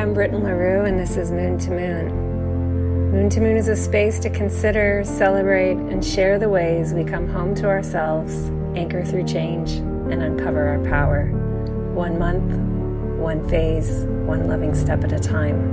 I'm Britton LaRue, and this is Moon to Moon. Moon to Moon is a space to consider, celebrate, and share the ways we come home to ourselves, anchor through change, and uncover our power. 1 month, one phase, one loving step at a time.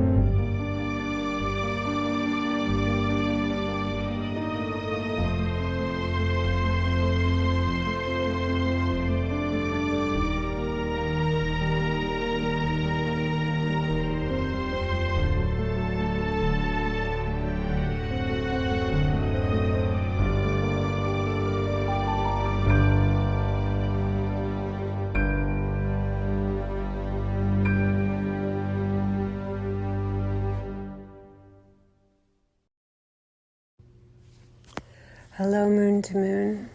Hello, Moon to Moon.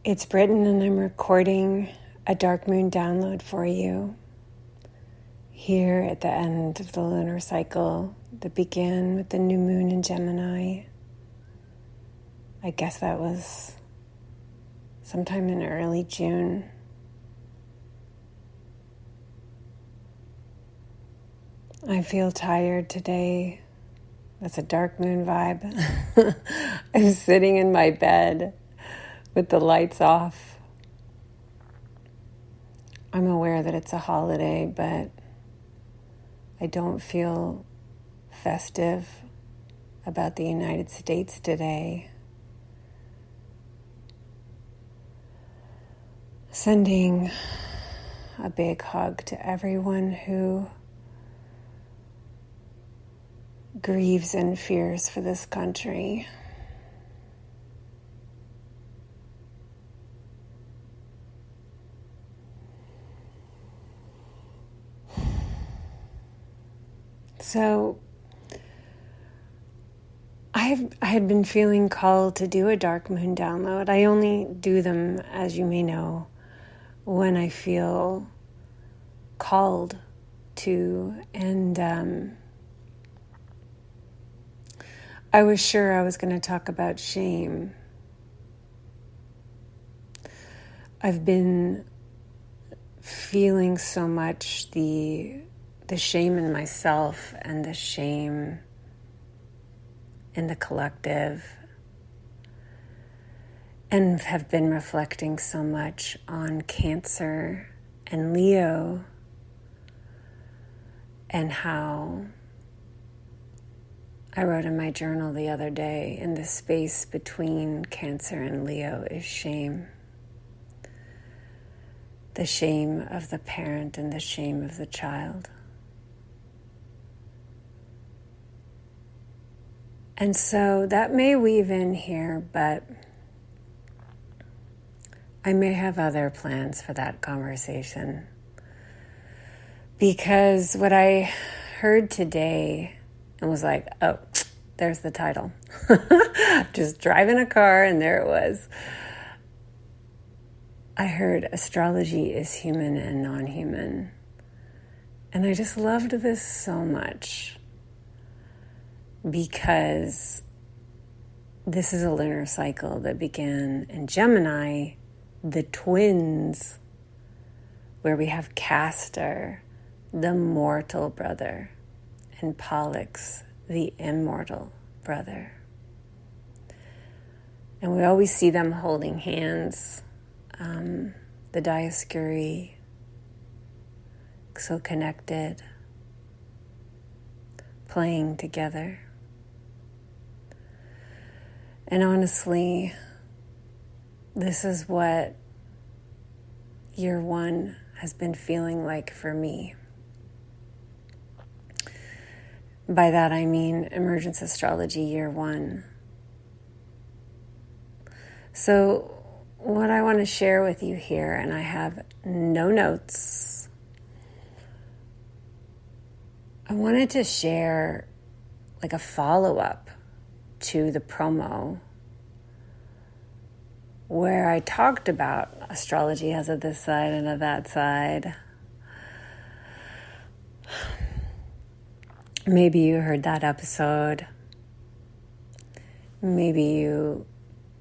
It's Britton, and I'm recording a Dark Moon download for you here at the end of the lunar cycle that began with the new moon in Gemini. I guess that was sometime in early June. I feel tired today. That's a dark moon vibe. I'm sitting in my bed with the lights off. I'm aware that it's a holiday, but I don't feel festive about the United States today. Sending a big hug to everyone who grieves and fears for this country. So I had been feeling called to do a dark moon download. I only do them, as you may know, when I feel called to, and I was sure I was going to talk about shame. I've been feeling so much the shame in myself and the shame in the collective, and have been reflecting so much on Cancer and Leo and how I wrote in my journal the other day, in the space between Cancer and Leo is shame. The shame of the parent and the shame of the child. And so that may weave in here, but I may have other plans for that conversation. Because what I heard today, and was like, oh, there's the title. Just driving a car, and there it was. I heard astrology is human and non-human. And I just loved this so much, because this is a lunar cycle that began in Gemini, the twins, where we have Castor, the mortal brother, and Pollux, the immortal brother. And we always see them holding hands, the Dioscuri, so connected, playing together. And honestly, this is what year one has been feeling like for me. By that I mean Emergence Astrology year one. So what I want to share with you here, and I have no notes, I wanted to share like a follow-up to the promo where I talked about astrology has a this side and a that side. Maybe you heard that episode. Maybe you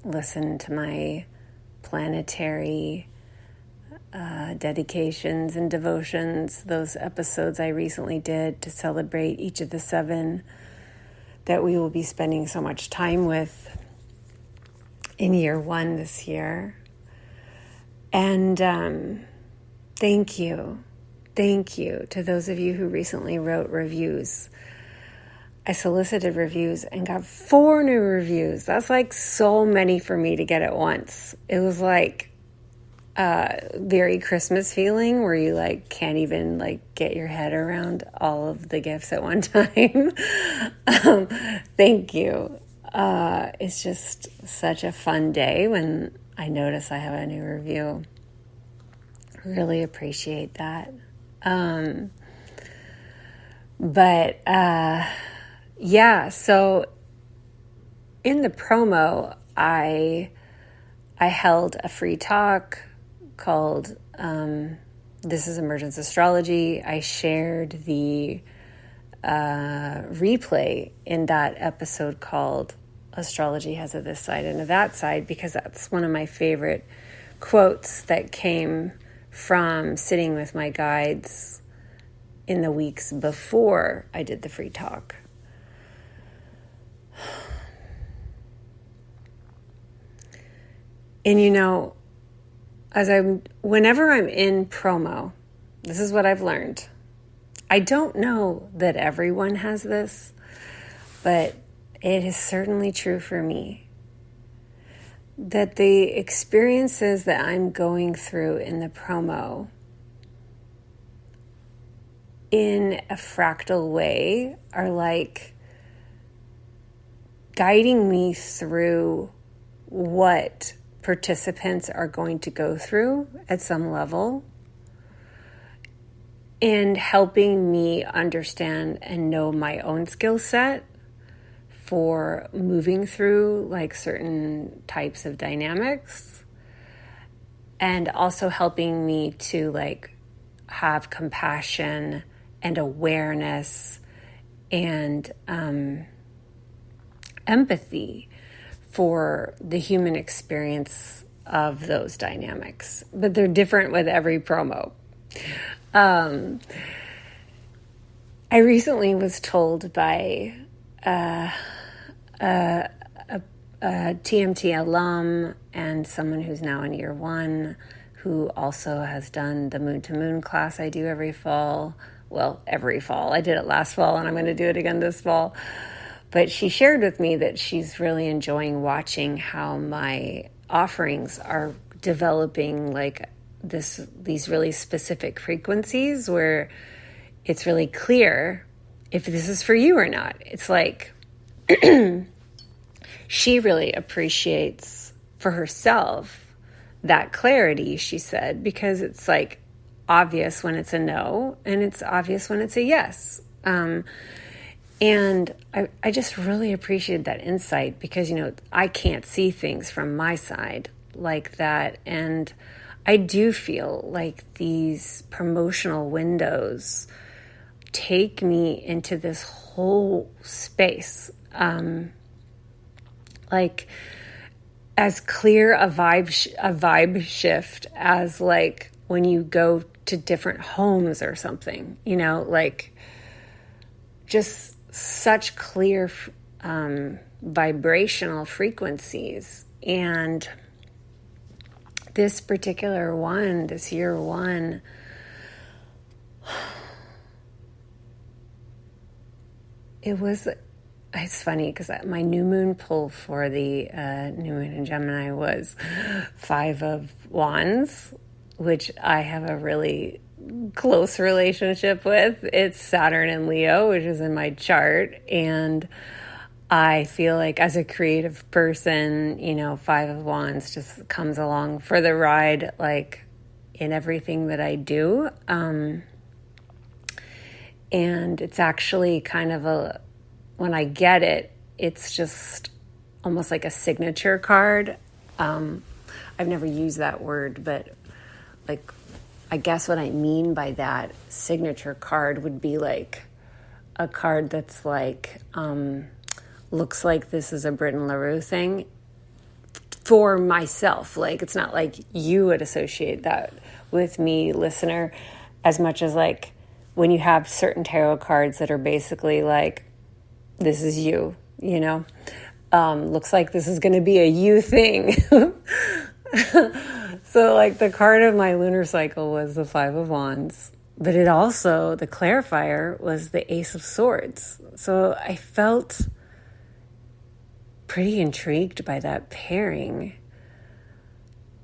listened to my planetary dedications and devotions, those episodes I recently did to celebrate each of the 7 that we will be spending so much time with in year 1 this year. And thank you to those of you who recently wrote reviews. I solicited reviews and got 4 new reviews. That's like so many for me to get at once. It was like very Christmas feeling where you like can't even like get your head around all of the gifts at one time. Thank you. It's just such a fun day when I notice I have a new review. Really appreciate that. Yeah, so in the promo, I held a free talk called This is Emergence Astrology. I shared the replay in that episode called Astrology Has a This Side and a That Side, because that's one of my favorite quotes that came from sitting with my guides in the weeks before I did the free talk. And whenever I'm in promo, this is what I've learned. I don't know that everyone has this, but it is certainly true for me. That the experiences that I'm going through in the promo, in a fractal way, are like guiding me through what participants are going to go through at some level, and helping me understand and know my own skill set for moving through like certain types of dynamics, and also helping me to like have compassion and awareness and empathy for the human experience of those dynamics. But they're different with every promo. I recently was told by a TMT alum and someone who's now in year 1, who also has done the Moon to Moon class I do every fall. Well, every fall. I did it last fall and I'm going to do it again this fall. But she shared with me that she's really enjoying watching how my offerings are developing like these really specific frequencies where it's really clear if this is for you or not. It's like she really appreciates for herself that clarity, she said, because it's like obvious when it's a no and it's obvious when it's a yes. And I just really appreciated that insight because, I can't see things from my side like that. And I do feel like these promotional windows take me into this whole space. Like as clear a vibe shift as like when you go to different homes or something, like just such clear vibrational frequencies. And this particular one, this year 1, it's funny because my new moon pull for the new moon in Gemini was 5 of Wands, which I have a really close relationship with. It's Saturn and Leo, which is in my chart. And I feel like as a creative person, 5 of Wands just comes along for the ride, like in everything that I do. And it's actually kind of when I get it, it's just almost like a signature card. I've never used that word, but like, I guess what I mean by that signature card would be like a card that's like, looks like this is a Brit and LaRue thing. for myself. Like, it's not like you would associate that with me, listener, as much as like when you have certain tarot cards that are basically like, this is you, you know? Looks like this is going to be a you thing. So like the card of my lunar cycle was the Five of Wands, but it also, the clarifier was the Ace of Swords. So I felt pretty intrigued by that pairing.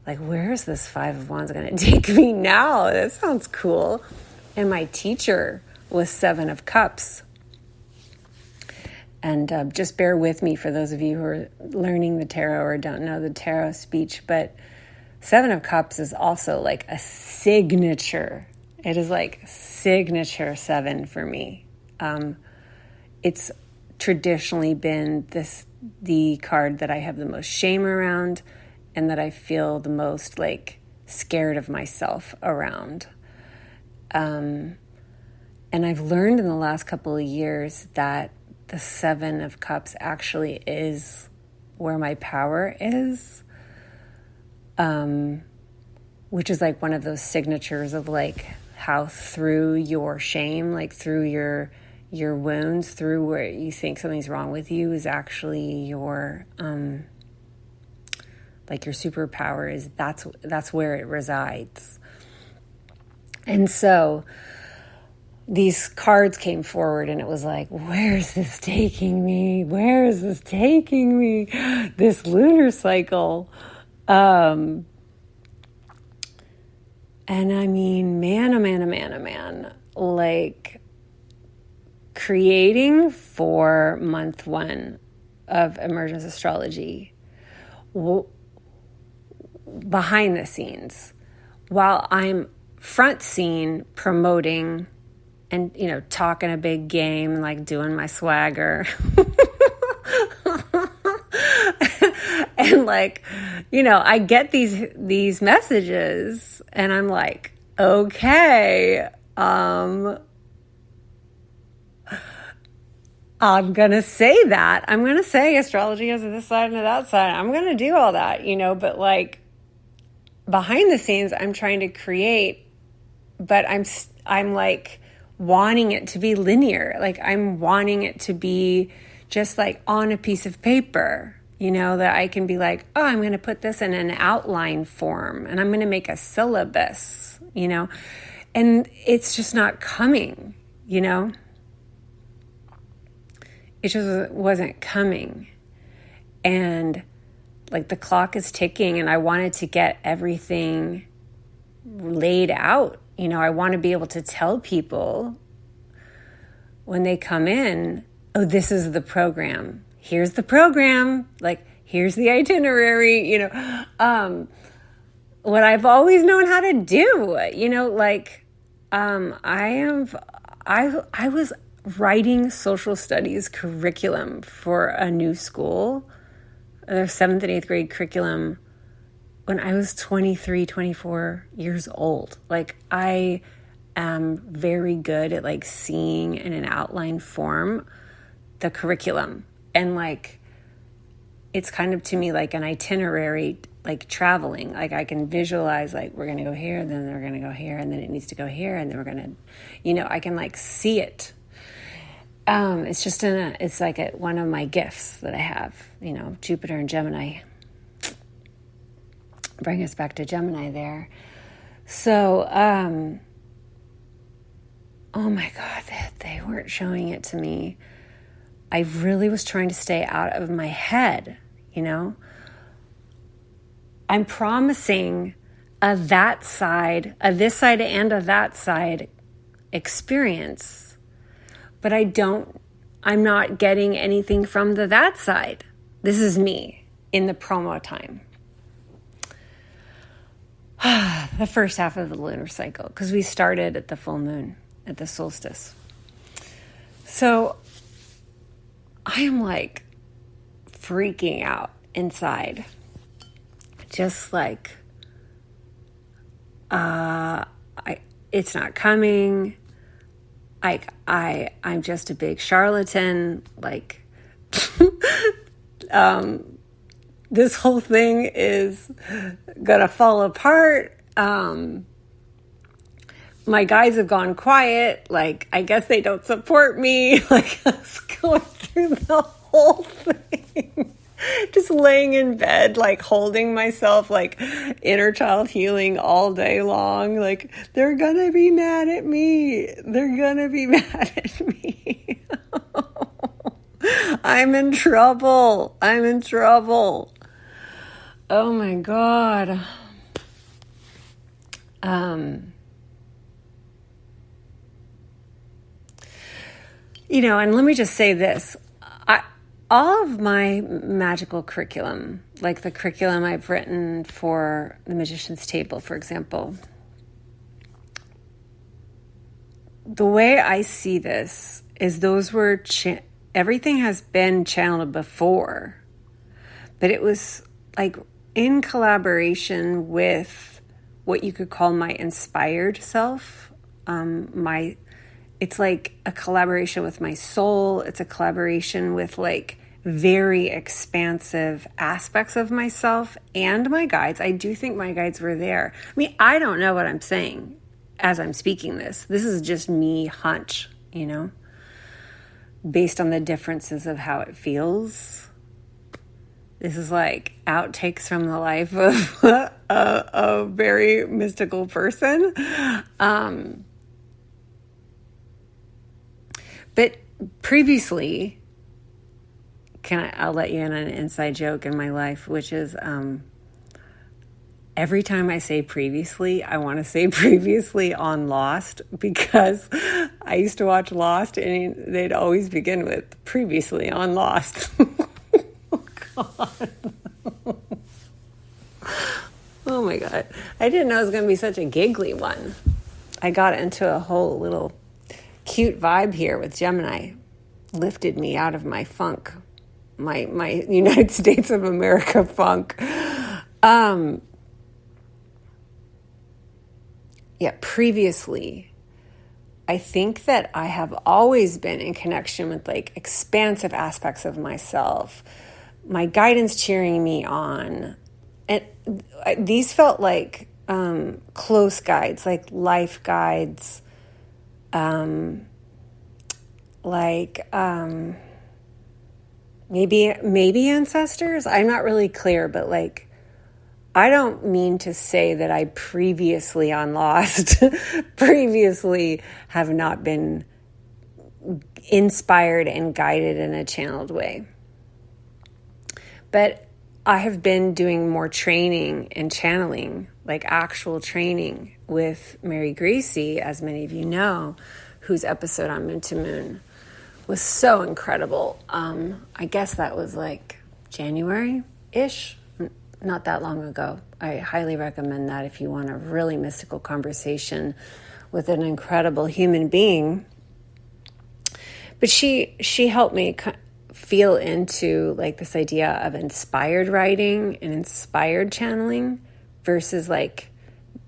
Like, where is this Five of Wands going to take me now? That sounds cool. And my teacher was Seven of Cups. And just bear with me for those of you who are learning the tarot or don't know the tarot speech, but Seven of Cups is also like a signature. It is like signature seven for me. It's traditionally been the card that I have the most shame around and that I feel the most like scared of myself around. And I've learned in the last couple of years that the Seven of Cups actually is where my power is, which is like one of those signatures of like how through your shame, like through your wounds, through where you think something's wrong with you is actually your, like your superpower is that's where it resides. And so these cards came forward and it was like, where is this taking me? Where is this taking me? This lunar cycle. And I mean, man, like creating for month one of Emergence Astrology behind the scenes, while I'm front scene promoting and, you know, talking a big game, like doing my swagger. And like, you know, I get these messages and I'm like, okay, I'm going to say that. I'm going to say astrology has this side and that side. I'm going to do all that, you know, but like behind the scenes, I'm trying to create, but I'm like wanting it to be linear. Like I'm wanting it to be just like on a piece of paper, you know, that I can be like, oh, I'm going to put this in an outline form and I'm going to make a syllabus, you know, and it's just not coming, you know, it just wasn't coming. And like the clock is ticking and I wanted to get everything laid out. You know, I want to be able to tell people when they come in, oh, this is the program. Here's the program. Like, here's the itinerary, you know, what I've always known how to do, you know, like, I was writing social studies curriculum for a new school, their 7th and 8th grade curriculum, when I was 23, 24 years old. Like, I am very good at like seeing in an outline form the curriculum. And like, it's kind of to me like an itinerary, like traveling. Like I can visualize like we're going to go here, and then we're going to go here, and then it needs to go here, and then we're going to, you know, I can like see it. It's just it's like one of my gifts that I have, you know, Jupiter and Gemini. Bring us back to Gemini there. So, oh my God, they weren't showing it to me. I really was trying to stay out of my head, you know. I'm promising a that side, a this side and a that side experience, but I'm not getting anything from the that side. This is me in the promo time. The first half of the lunar cycle, because we started at the full moon, at the solstice. So I am like freaking out inside. Just like, it's not coming. I'm just a big charlatan. Like, this whole thing is gonna fall apart. My guys have gone quiet. Like, I guess they don't support me. Like, I was going through the whole thing. Just laying in bed, like holding myself, like inner child healing all day long. Like, they're gonna be mad at me. They're gonna be mad at me. I'm in trouble. I'm in trouble. Oh my God. And let me just say this. All of my magical curriculum, like the curriculum I've written for the Magician's Table, for example, the way I see this is those were, everything has been channeled before, but it was like in collaboration with what you could call my inspired self, it's like a collaboration with my soul. It's a collaboration with like very expansive aspects of myself and my guides. I do think my guides were there. I mean, I don't know what I'm saying as I'm speaking this. This is just me hunch, based on the differences of how it feels. This is like outtakes from the life of a very mystical person. But previously, I'll let you in on an inside joke in my life, which is every time I say previously, I want to say previously on Lost, because I used to watch Lost and they'd always begin with previously on Lost. Oh, God. Oh, my God. I didn't know it was going to be such a giggly one. I got into a whole little cute vibe here with Gemini. Lifted me out of my funk, my United States of America funk. Previously, I think that I have always been in connection with like expansive aspects of myself, my guidance cheering me on. And these felt like close guides, like life guides, maybe ancestors. I'm not really clear, but like, I don't mean to say that I previously on Lost, previously have not been inspired and guided in a channeled way. But I have been doing more training and channeling, like actual training with Mary Gracie, as many of you know, whose episode on Moon to Moon was so incredible. I guess that was like January-ish, not that long ago. I highly recommend that if you want a really mystical conversation with an incredible human being. But she helped me feel into like this idea of inspired writing and inspired channeling versus like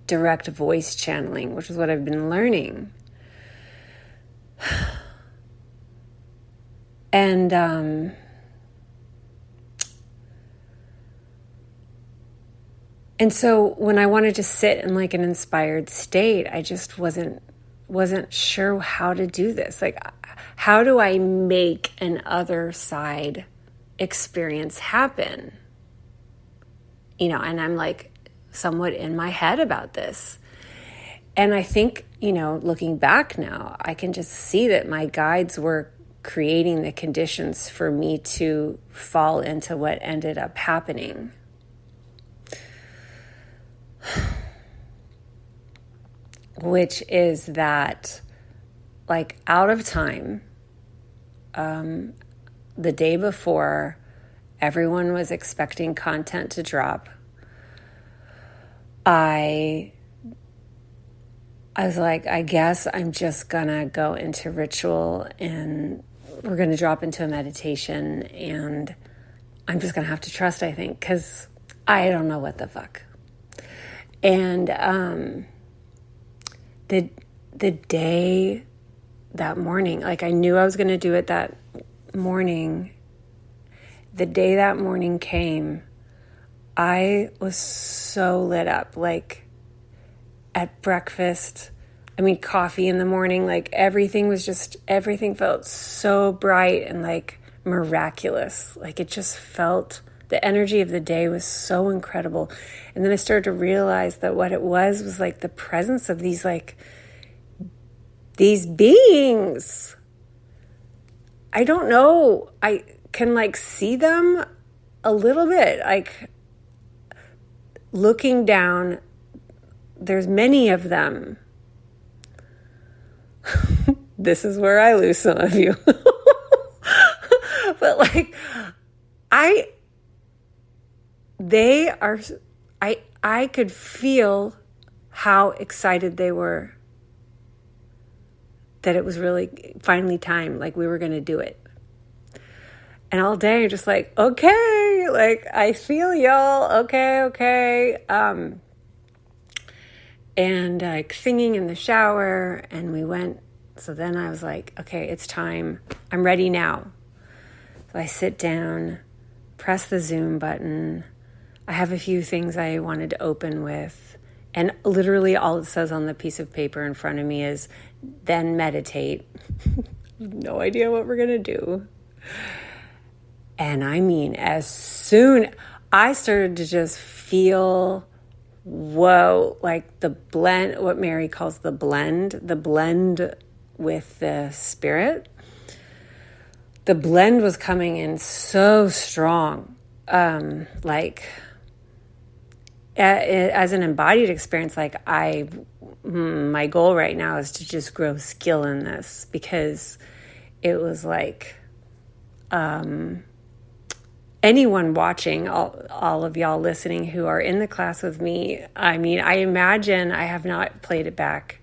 direct voice channeling, which is what I've been learning. And so when I wanted to sit in like an inspired state, I just wasn't sure how to do this. Like, how do I make an other side experience happen? And I'm like somewhat in my head about this. And I think, looking back now, I can just see that my guides were creating the conditions for me to fall into what ended up happening. Which is that, like, out of time, the day before, everyone was expecting content to drop. I was like, I guess I'm just gonna go into ritual and we're gonna drop into a meditation, and I'm just gonna have to trust, I think, because I don't know what the fuck. And the day, that morning, like I knew I was going to do it that morning. The day that morning came, I was so lit up, like at breakfast, coffee in the morning, like everything felt so bright and like miraculous. Like it just felt, the energy of the day was so incredible. And then I started to realize that what it was like the presence of these beings. I don't know. I can like see them a little bit, like looking down. There's many of them. This is where I lose some of you. But like, I could feel how excited they were that it was really finally time, like we were going to do it. And all day I'm just like, okay, like I feel y'all, okay. And like singing in the shower, and we went. So then I was like, okay, it's time. I'm ready now. So I sit down, press the Zoom button. I have a few things I wanted to open with. And literally all it says on the piece of paper in front of me is, then meditate. No idea what we're going to do. And as soon I started to just feel, whoa, like the blend, what Mary calls the blend with the spirit. The blend was coming in so strong. Like as an embodied experience, like my goal right now is to just grow skill in this, because it was like, anyone watching, all of y'all listening who are in the class with me, I imagine, I have not played it back.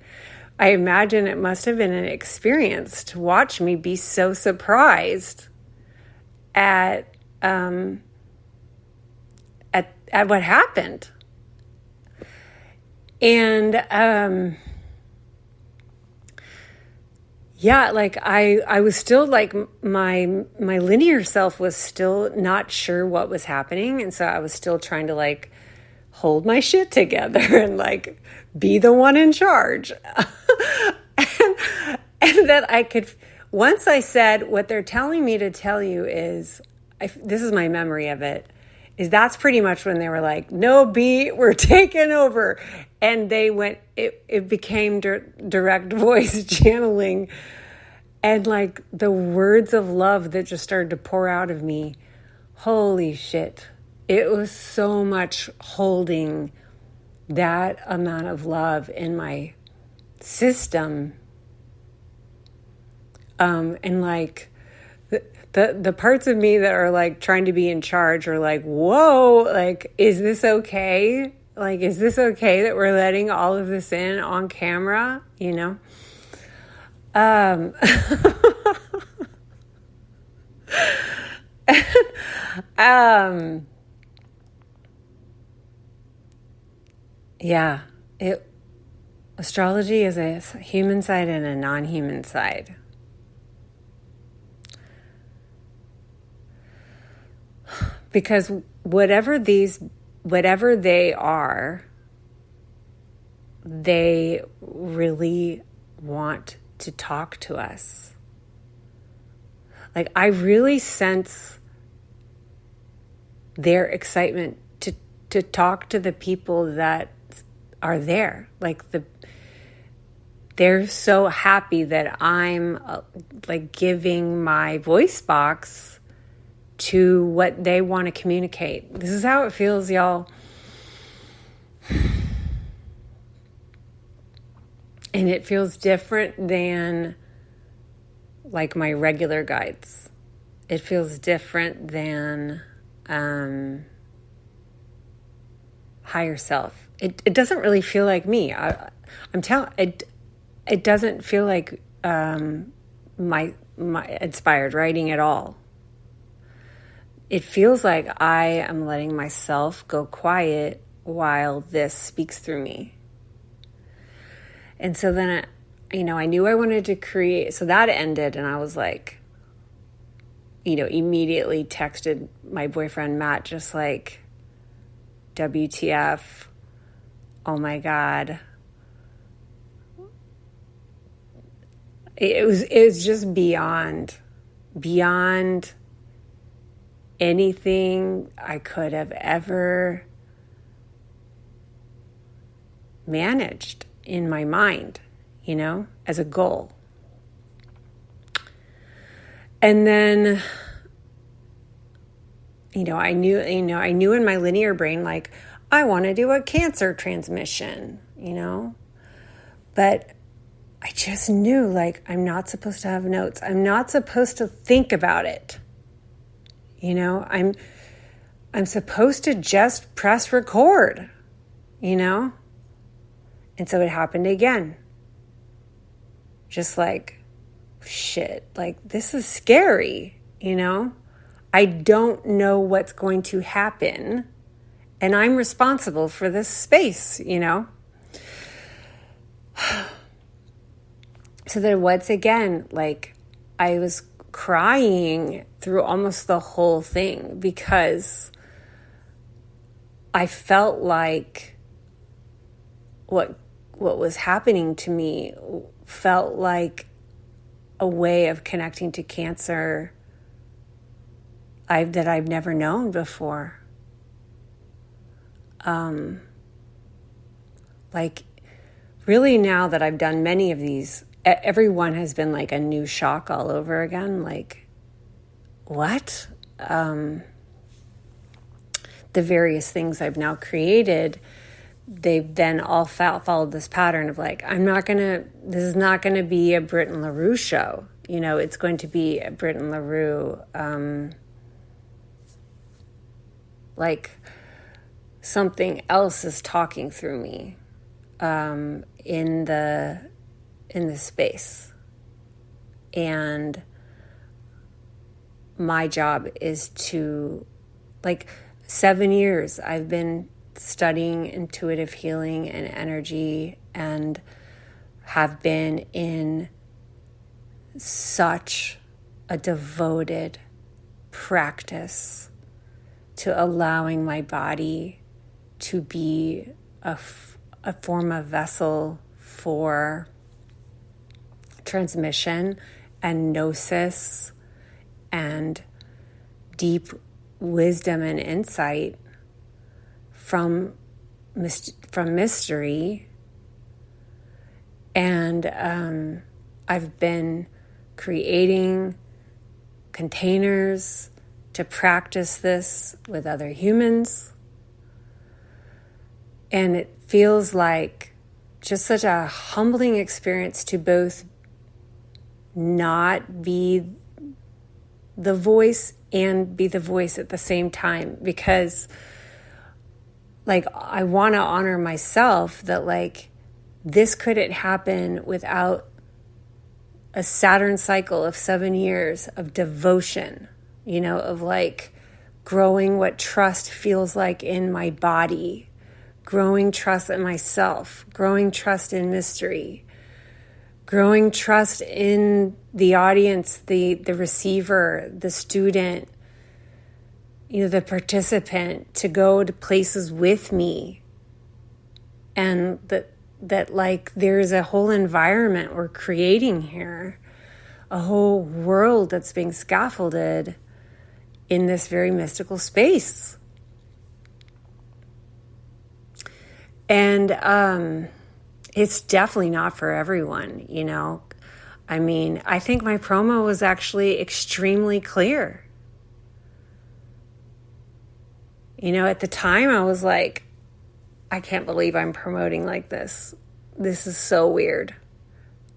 I imagine it must have been an experience to watch me be so surprised at what happened. And yeah, like I was still like my linear self was still not sure what was happening. And so I was still trying to like hold my shit together and like be the one in charge. and that I could, once I said, what they're telling me to tell you is, this is my memory of it, is that's pretty much when they were like, no, B, we're taking over. And they went, it became direct voice channeling, and like the words of love that just started to pour out of me. Holy shit. It was so much holding that amount of love in my system. And like the parts of me that are like trying to be in charge are like, whoa, like, is this okay? Like, is this okay that we're letting all of this in on camera? You know? Yeah, astrology is a human side and a non-human side. Because whatever they are, they really want to talk to us. Like, I really sense their excitement to talk to the people that are there. Like, they're so happy that I'm like giving my voice box to what they want to communicate. This is how it feels, y'all. And it feels different than like my regular guides. It feels different than higher self. It doesn't really feel like me. It doesn't feel like my inspired writing at all. It feels like I am letting myself go quiet while this speaks through me. And so then, I knew I wanted to create, so that ended, and I was like, immediately texted my boyfriend, Matt, just like, WTF, oh my God. It was just beyond anything I could have ever managed in my mind, as a goal. And then, I knew in my linear brain, like, I want to do a cancer transmission, but I just knew, like, I'm not supposed to have notes. I'm not supposed to think about it. I'm supposed to just press record, And so it happened again. Just like, shit, like, this is scary, I don't know what's going to happen, and I'm responsible for this space, So then once again, like, I was crying through almost the whole thing because I felt like what was happening to me felt like a way of connecting to cancer that I've never known before. Like, really, now that I've done many of these, everyone has been like a new shock all over again. Like, what? The various things I've now created, they've then all followed this pattern of like, this is not going to be a Brit and LaRue show. It's going to be a Brit and LaRue, like something else is talking through me, in the space. And my job is to, like, 7 years I've been studying intuitive healing and energy and have been in such a devoted practice to allowing my body to be a form of vessel for transmission and gnosis and deep wisdom and insight from mystery. And I've been creating containers to practice this with other humans. And it feels like just such a humbling experience to both not be the voice and be the voice at the same time, because like, I want to honor myself that, like, this couldn't happen without a Saturn cycle of 7 years of devotion, of like growing what trust feels like in my body, growing trust in myself, growing trust in mystery, growing trust in the audience, the receiver, the student, the participant, to go to places with me. And that like, there's a whole environment we're creating here, a whole world that's being scaffolded in this very mystical space. And it's definitely not for everyone, I mean, I think my promo was actually extremely clear. At the time I was like, I can't believe I'm promoting like this. This is so weird.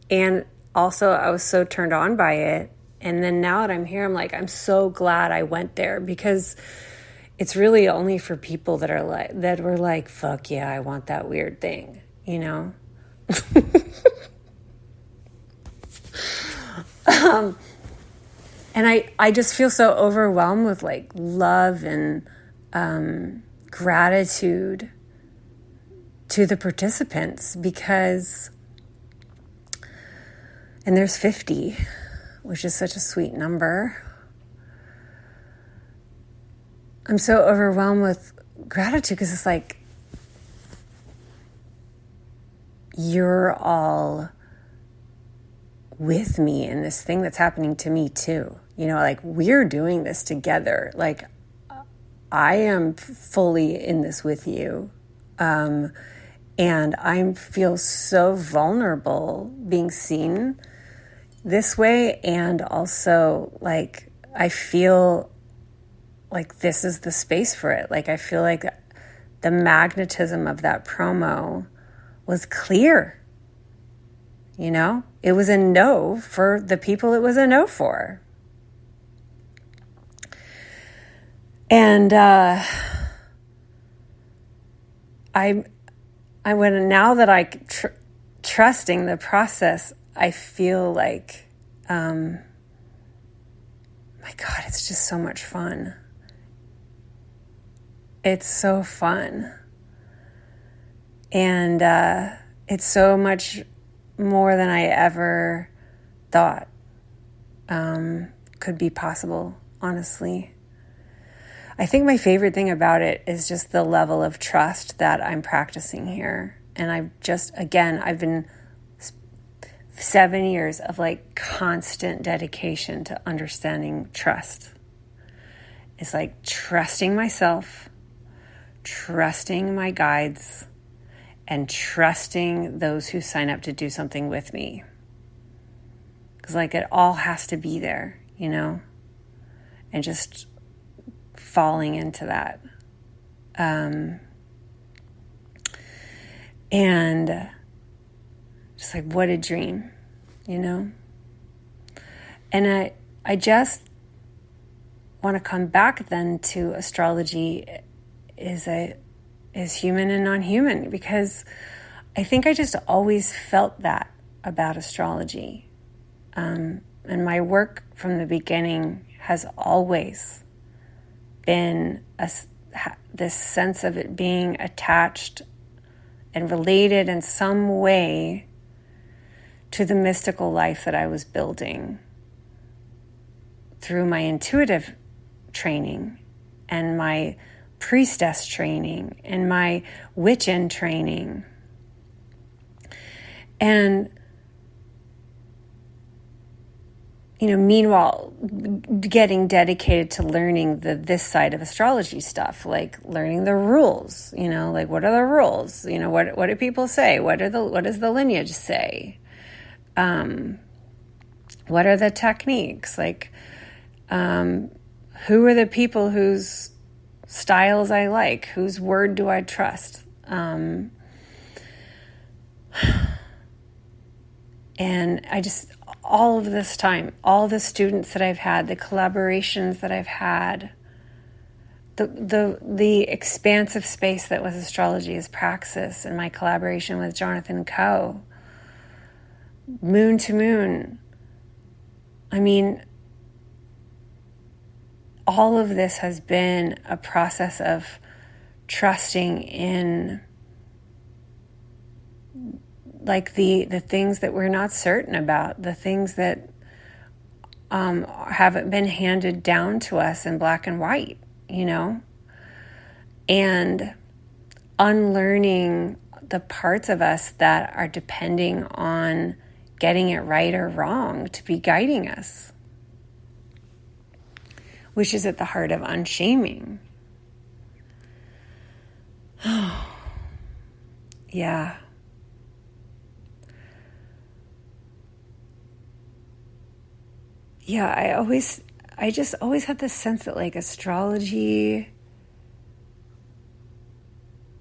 And also I was so turned on by it. And then now that I'm here, I'm like, I'm so glad I went there, because it's really only for people that were like, fuck yeah, I want that weird thing, And I just feel so overwhelmed with like love and gratitude to the participants, because, and there's 50, which is such a sweet number. I'm so overwhelmed gratitude, because it's like, you're all with me in this thing that's happening to me too. You know, like, we're doing this together. Like, I am fully in this with you. And I feel so vulnerable being seen this way. And also, like, I feel like this is the space for it. Like, I feel like the magnetism of that promo was clear. You know, it was a no for the people it was a no for. And now that I trusting the process, I feel like, my God, it's just so much fun. It's so fun. And it's so much more than I ever thought could be possible, honestly. I think my favorite thing about it is just the level of trust that I'm practicing here. And I've been 7 years of like constant dedication to understanding trust. It's like trusting myself, trusting my guides, and trusting those who sign up to do something with me. Because like it all has to be there, you know? And just falling into that. And just like, what a dream, you know? And I just want to come back then to astrology is human and non-human, because I think I just always felt that about astrology. And my work from the beginning has always been this sense of it being attached and related in some way to the mystical life that I was building through my intuitive training and my priestess training and my witch-in training. And, you know, meanwhile, getting dedicated to learning this side of astrology stuff, like learning the rules, you know, like what are the rules? You know, what do people say? What does the lineage say? What are the techniques? Like, who are the people whose styles I like? Whose word do I trust? And I just, all of this time, all the students that I've had, the collaborations that I've had, the expansive space that was astrology as praxis, and my collaboration with Jonathan Coe, Moon to Moon. I mean, all of this has been a process of trusting in like the things that we're not certain about, the things that haven't been handed down to us in black and white, you know, and unlearning the parts of us that are depending on getting it right or wrong to be guiding us, which is at the heart of unshaming. Yeah. Yeah, I just always had this sense that like astrology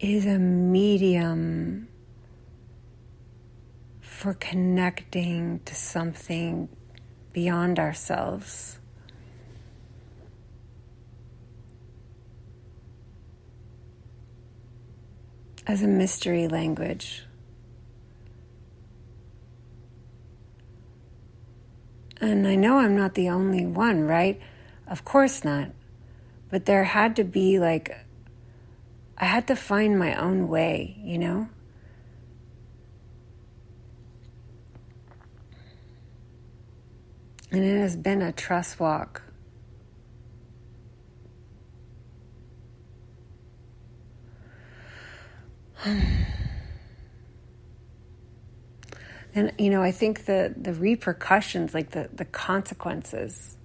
is a medium for connecting to something beyond ourselves. As a mystery language. And I know I'm not the only one, right? Of course not. But there had to be like, I had to find my own way, you know? And it has been a trust walk. And, I think the repercussions, like the consequences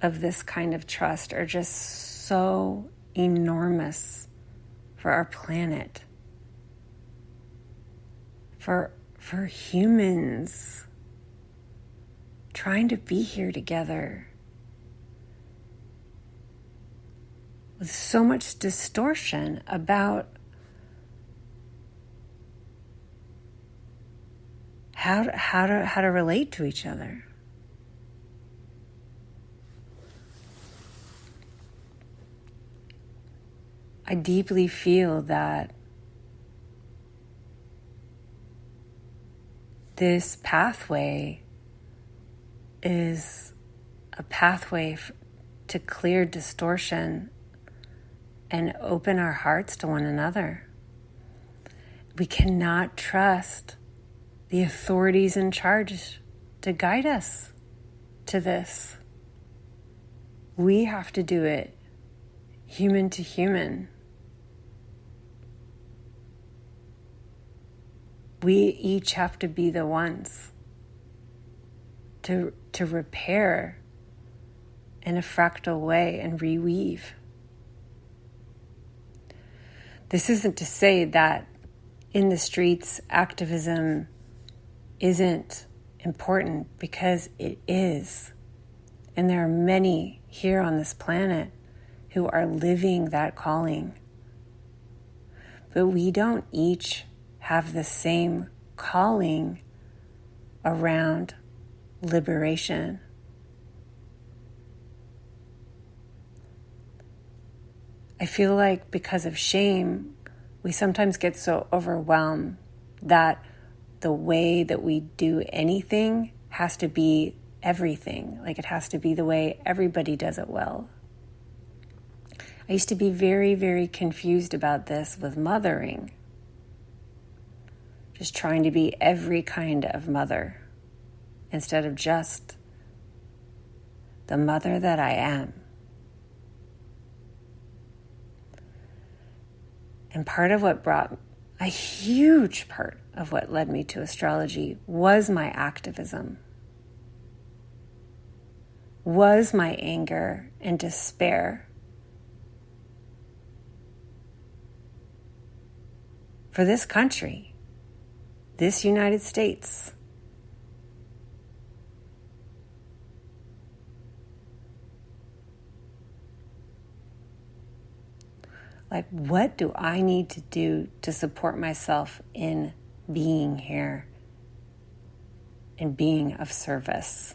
of this kind of trust are just so enormous for our planet, for humans trying to be here together with so much distortion about how to relate to each other. I deeply feel that this pathway is a pathway to clear distortion and open our hearts to one another. We cannot trust the authorities in charge to guide us to this. We have to do it human to human. We each have to be the ones to repair in a fractal way and reweave. This isn't to say that in the streets activism isn't important, because it is. And there are many here on this planet who are living that calling. But we don't each have the same calling around liberation. I feel like because of shame, we sometimes get so overwhelmed that the way that we do anything has to be everything. Like, it has to be the way everybody does it well. I used to be very, very confused about this with mothering. Just trying to be every kind of mother instead of just the mother that I am. And a huge part of what led me to astrology was my activism, was my anger and despair for this country, this United States. Like, what do I need to do to support myself in being here and being of service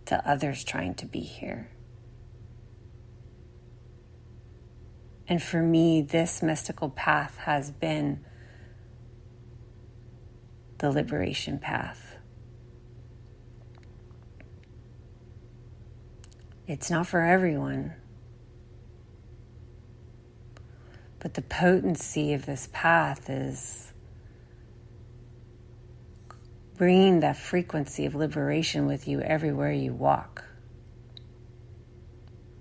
to others trying to be here? And for me, this mystical path has been the liberation path. It's not for everyone. But the potency of this path is bringing that frequency of liberation with you everywhere you walk.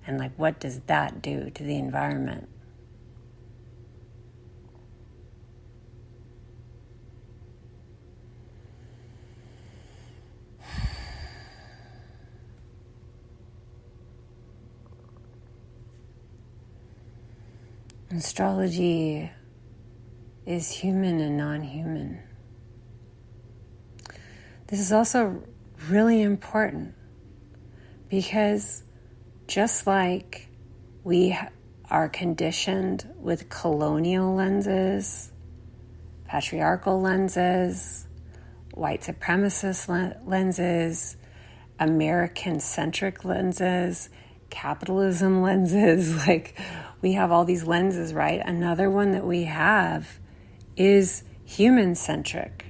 And like, what does that do to the environment? Astrology is human and non-human. This is also really important because just like we are conditioned with colonial lenses, patriarchal lenses, white supremacist lenses, American-centric lenses, capitalism lenses, like we have all these lenses, right? Another one that we have is human-centric.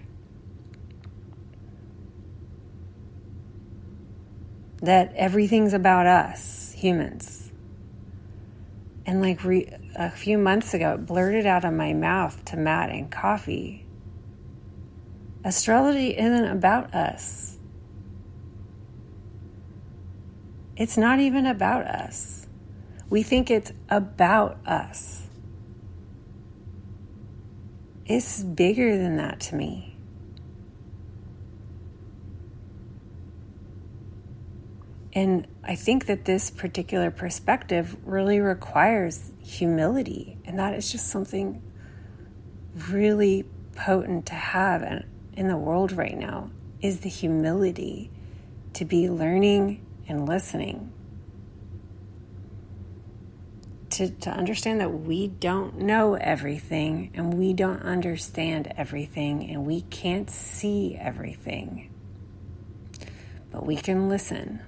That everything's about us, humans. And like a few months ago, it blurted out of my mouth to Matt in coffee. Astrology isn't about us. It's not even about us. We think it's about us. is bigger than that to me. And I think that this particular perspective really requires humility. And that is just something really potent to have in the world right now, is the humility to be learning and listening. To understand that we don't know everything and we don't understand everything and we can't see everything. But we can listen.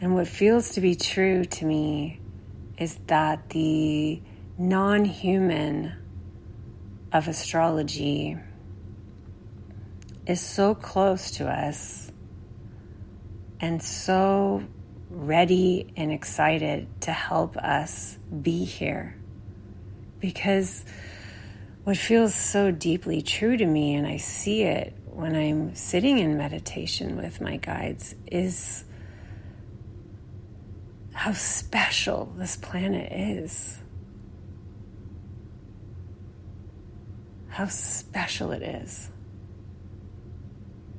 And what feels to be true to me is that the non-human of astrology is so close to us and so ready and excited to help us be here. Because what feels so deeply true to me, and I see it when I'm sitting in meditation with my guides, is how special this planet is. How special it is.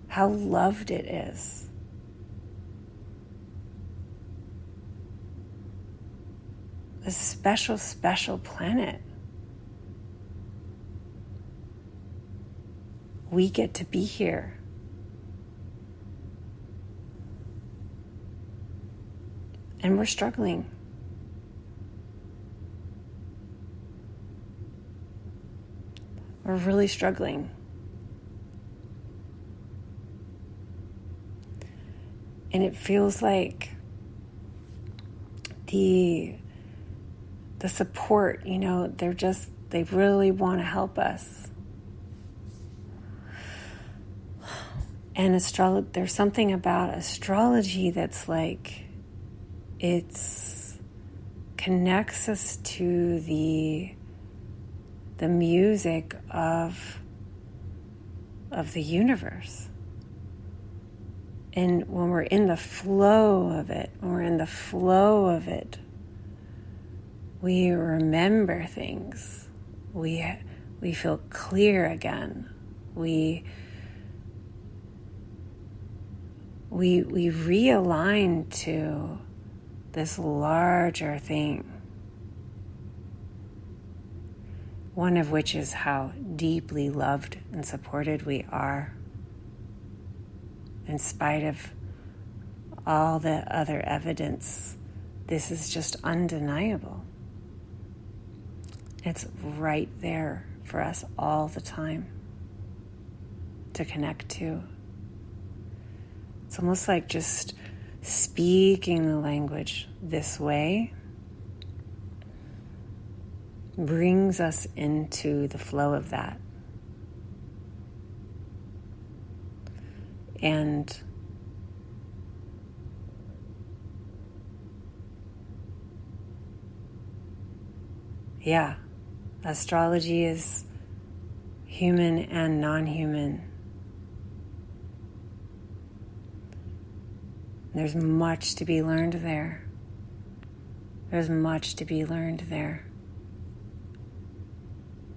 How loved it is. This special, special planet. We get to be here. And we're struggling. We're really struggling. And it feels like the support, they really want to help us. And there's something about astrology that's like, it connects us to the music of the universe. And when we're in the flow of it, we remember things. We feel clear again. We realign to this larger thing, one of which is how deeply loved and supported we are, in spite of all the other evidence. This is just undeniable. It's right there for us all the time to connect to. It's almost like just speaking the language this way brings us into the flow of that. And yeah, astrology is human and non-human. There's much to be learned there. There's much to be learned there.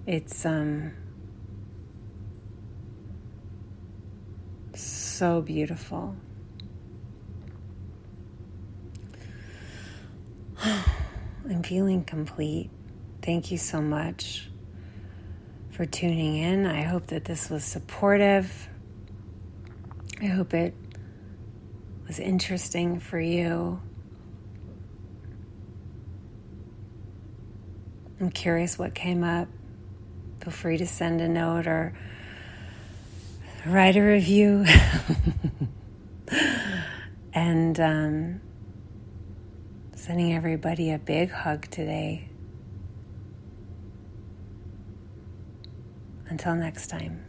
It's so beautiful. I'm feeling complete. Thank you so much for tuning in. I hope that this was supportive. I hope it was interesting for you. I'm curious what came up. Feel free to send a note or write a review. And sending everybody a big hug today. Until next time.